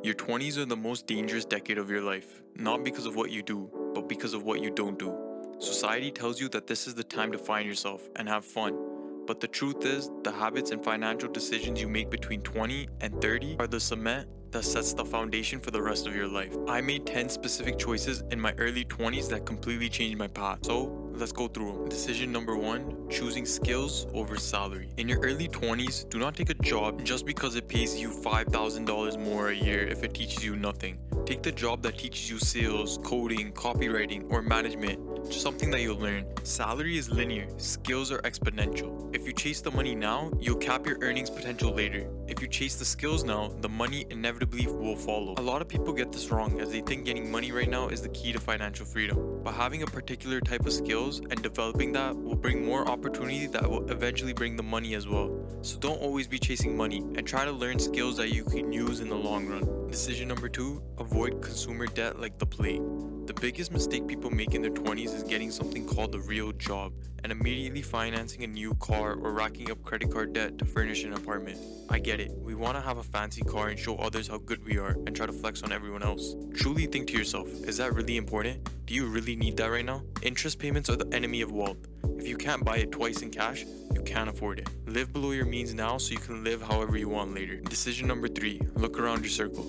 Your 20s are the most dangerous decade of your life, not because of what you do, but because of what you don't do. Society tells you that this is the time to find yourself and have fun. But the truth is, the habits and financial decisions you make between 20 and 30 are the cement that sets the foundation for the rest of your life. I made 10 specific choices in my early 20s that completely changed my path. So, let's go through them. Decision number 1, choosing skills over salary. In your early 20s, do not take a job just because it pays you $5,000 more a year if it teaches you nothing. Take the job that teaches you sales, coding, copywriting, or management. Just something that you'll learn. Salary is linear, skills are exponential. If you chase the money now, you'll cap your earnings potential later. If you chase the skills now, the money inevitably will follow. A lot of people get this wrong as they think getting money right now is the key to financial freedom. But having a particular type of skills and developing that will bring more opportunity that will eventually bring the money as well. So don't always be chasing money and try to learn skills that you can use in the long run. Decision number 2, avoid consumer debt like the plague. The biggest mistake people make in their 20s is getting something called a real job and immediately financing a new car or racking up credit card debt to furnish an apartment. I get it, we want to have a fancy car and show others how good we are and try to flex on everyone else. Truly think to yourself, is that really important? Do you really need that right now? Interest payments are the enemy of wealth. If you can't buy it twice in cash, you can't afford it. Live below your means now so you can live however you want later. Decision number 3, look around your circle.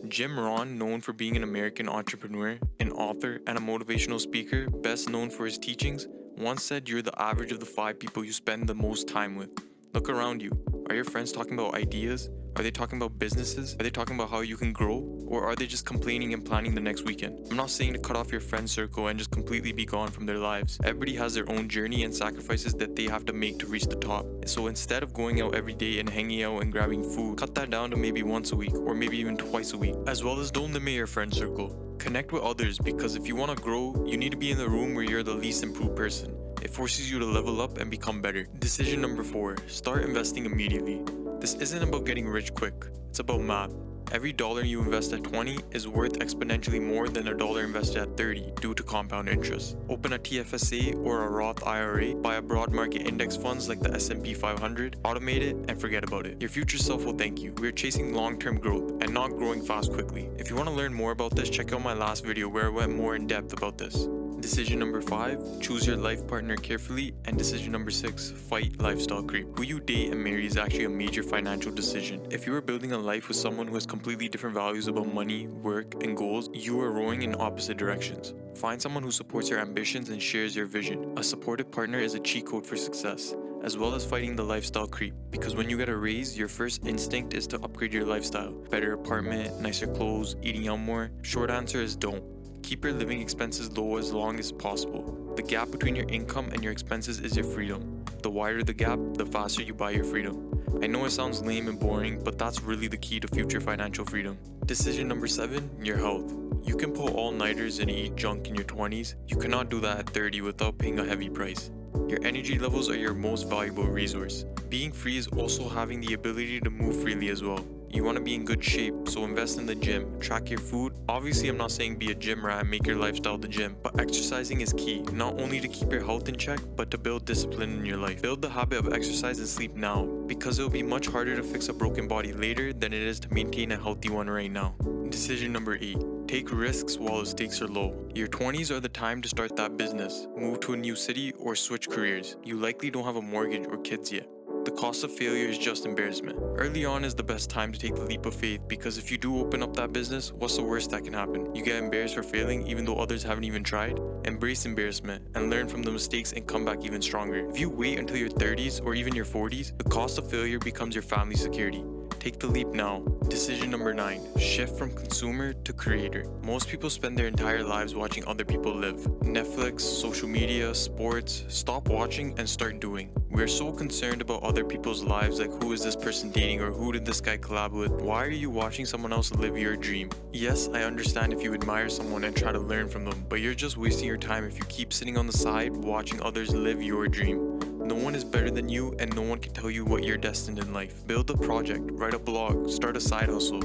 Jim Rohn, known for being an American entrepreneur, an author, and a motivational speaker, best known for his teachings, once said you're the average of the 5 people you spend the most time with. Look around you. Are your friends talking about ideas? Are they talking about businesses? Are they talking about how you can grow? Or are they just complaining and planning the next weekend? I'm not saying to cut off your friend circle and just completely be gone from their lives. Everybody has their own journey and sacrifices that they have to make to reach the top. So instead of going out every day and hanging out and grabbing food, cut that down to maybe once a week or maybe even twice a week. As well as don't limit your friend circle. Connect with others because if you want to grow, you need to be in the room where you're the least improved person. It forces you to level up and become better. Decision number 4, start investing immediately. This isn't about getting rich quick, it's about math. Every dollar you invest at 20 is worth exponentially more than a dollar invested at 30 due to compound interest. Open a TFSA or a Roth IRA, buy a broad market index funds like the S&P 500, automate it, and forget about it. Your future self will thank you. We are chasing long-term growth and not growing fast quickly. If you want to learn more about this, check out my last video where I went more in depth about this. Decision number 5, choose your life partner carefully. And decision number 6, fight lifestyle creep. Who you date and marry is actually a major financial decision. If you are building a life with someone who has completely different values about money, work, and goals, you are rowing in opposite directions. Find someone who supports your ambitions and shares your vision. A supportive partner is a cheat code for success, as well as fighting the lifestyle creep. Because when you get a raise, your first instinct is to upgrade your lifestyle. Better apartment, nicer clothes, eating out more. Short answer is don't. Keep your living expenses low as long as possible. The gap between your income and your expenses is your freedom. The wider the gap, the faster you buy your freedom. I know it sounds lame and boring, but that's really the key to future financial freedom. Decision number 7, your health. You can pull all-nighters and eat junk in your 20s. You cannot do that at 30 without paying a heavy price. Your energy levels are your most valuable resource. Being free is also having the ability to move freely as well. You want to be in good shape, so invest in the gym, track your food. Obviously, I'm not saying be a gym rat and make your lifestyle the gym, but exercising is key, not only to keep your health in check, but to build discipline in your life. Build the habit of exercise and sleep now, because it will be much harder to fix a broken body later than it is to maintain a healthy one right now. Decision number 8. Take risks while the stakes are low. Your 20s are the time to start that business, move to a new city, or switch careers. You likely don't have a mortgage or kids yet. The cost of failure is just embarrassment. Early on is the best time to take the leap of faith because if you do open up that business, what's the worst that can happen? You get embarrassed for failing even though others haven't even tried? Embrace embarrassment and learn from the mistakes and come back even stronger. If you wait until your 30s or even your 40s, the cost of failure becomes your family security. Take the leap now. Decision number 9. Shift from consumer to creator. Most people spend their entire lives watching other people live. Netflix, social media, sports. Stop watching and start doing. We are so concerned about other people's lives, like who is this person dating or who did this guy collab with. Why are you watching someone else live your dream? Yes, I understand if you admire someone and try to learn from them, but you're just wasting your time if you keep sitting on the side watching others live your dream. No one is better than you and no one can tell you what you're destined in life. Build a project, write a blog, start a side hustle.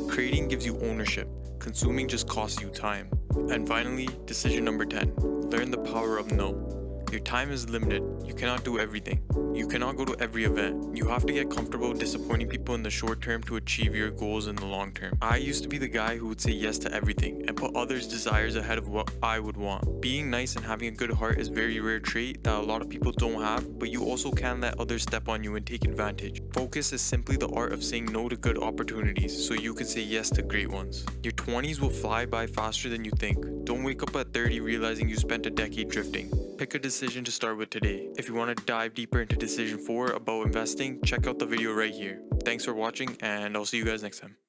Creating gives you ownership. Consuming just costs you time. And finally, decision number 10. Learn the power of no. Your time is limited. You cannot do everything. You cannot go to every event. You have to get comfortable disappointing people in the short term to achieve your goals in the long term. I used to be the guy who would say yes to everything and put others' desires ahead of what I would want. Being nice and having a good heart is a very rare trait that a lot of people don't have, but you also can't let others step on you and take advantage. Focus is simply the art of saying no to good opportunities so you can say yes to great ones. Your 20s will fly by faster than you think. Don't wake up at 30 realizing you spent a decade drifting. Pick a decision to start with today. If you want to dive deeper into decision 4 about investing, check out the video right here. Thanks for watching, and I'll see you guys next time.